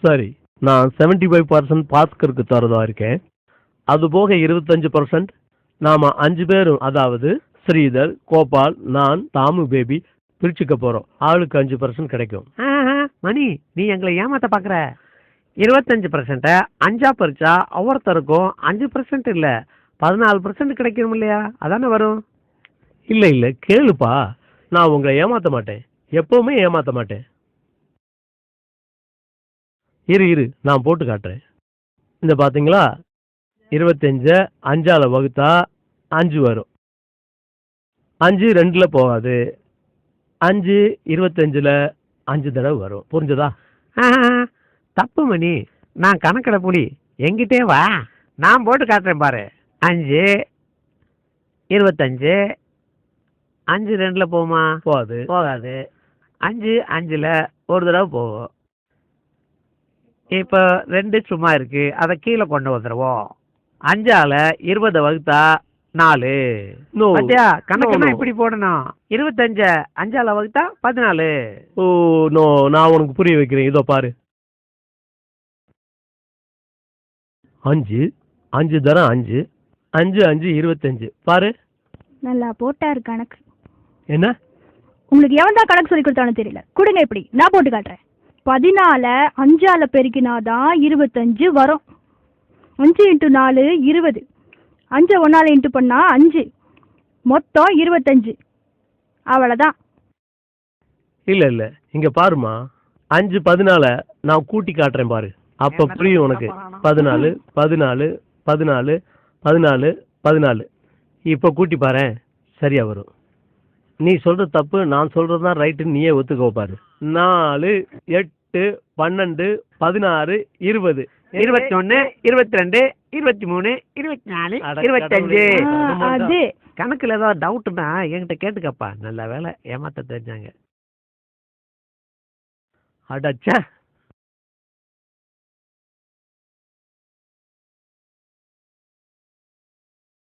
சரி, நான் 75% பாஸ்கருக்கு தரதா இருக்கேன். அது போக 25% நாம 5 பேரும், அதாவது ஸ்ரீதர், கோபால், நான், தாமு பேபி பிரிச்சுக்க போறோம். ஆளுக்கு 5% கிடைக்கும். மணி, நீ எங்களை ஏமாத்த பாக்குற. 25% 5ஆ பறிச்சா ஒவ்வொருத்தருக்கும் 5% இல்ல 14% கிடைக்கும் இல்லையா? அதானே வரும். இல்ல இல்ல, கேளுப்பா, நான் உங்களை ஏமாத்த மாட்டேன், எப்பவுமே ஏமாத்த மாட்டேன். இரு நான் போட்டு காட்டுறேன். இந்த பாத்தீங்களா, 25 5ஆல வகுத்தா 5 வரும். 5 2ல போகாது. 5 25ல 5 தடவை வரும். புரிஞ்சதா? தப்பு மணி, நான் கணக்கிட புடி. எங்கிட்டே வா, நான் போட்டு காட்டுறேன் பாரு. 5 25 5 2ல போகுமா? போகாது. 5 5ல ஒரு தடவை போகும். இப்போ 2 சும்மா இருக்கு, அதை கீழே கொண்டு வந்துடுவோம். 5ஆல 20 வகுத்தா 4. பாத்தியா, கணக்கெல்லாம் இப்படி போடணும். 25 5ஆல வகுத்தா 14. ஓ நோ, நான் உனக்கு புரிய வைக்கிறேன். இதோ பாரு, 5 5 தரம் 5 5 5 25. பாரு, நல்லா போட்டாரு கணக்கு. என்ன உங்களுக்கு எவன் தான் கணக்கு சொல்லி கொடுத்தானு தெரியல. கொடுங்க, இப்படி நான் போட்டு காட்டுறேன். 14 5ஆல பெருக்கினாதான் 25 வரும். 5 × 4 20. 5 1ஆல இன்ட்டு பண்ணா 5, மொத்தம் 25. அவ்வளவுதான். இல்ல இல்ல, இங்க பாருமா, 5 14 நான் கூட்டி காட்டுறேன் பாரு, அப்ப புரியும் உனக்கு. 14 14 14 14 14. இப்ப கூட்டி பாரு, சரியா வரும். நீ சொல்ற தப்பு, நான் சொல்றதுதான் ரைட்டுன்னு நீயே ஒத்துக்கோ பாரு. 4 8 12 16 20 21 22 23 24 25. அது கணக்குல ஏதாவது டவுட்னா என்கிட்ட கேட்டுக்கப்பா. நல்ல வேலை ஏமாத்த தெரிஞ்சாங்க. அடச்சா.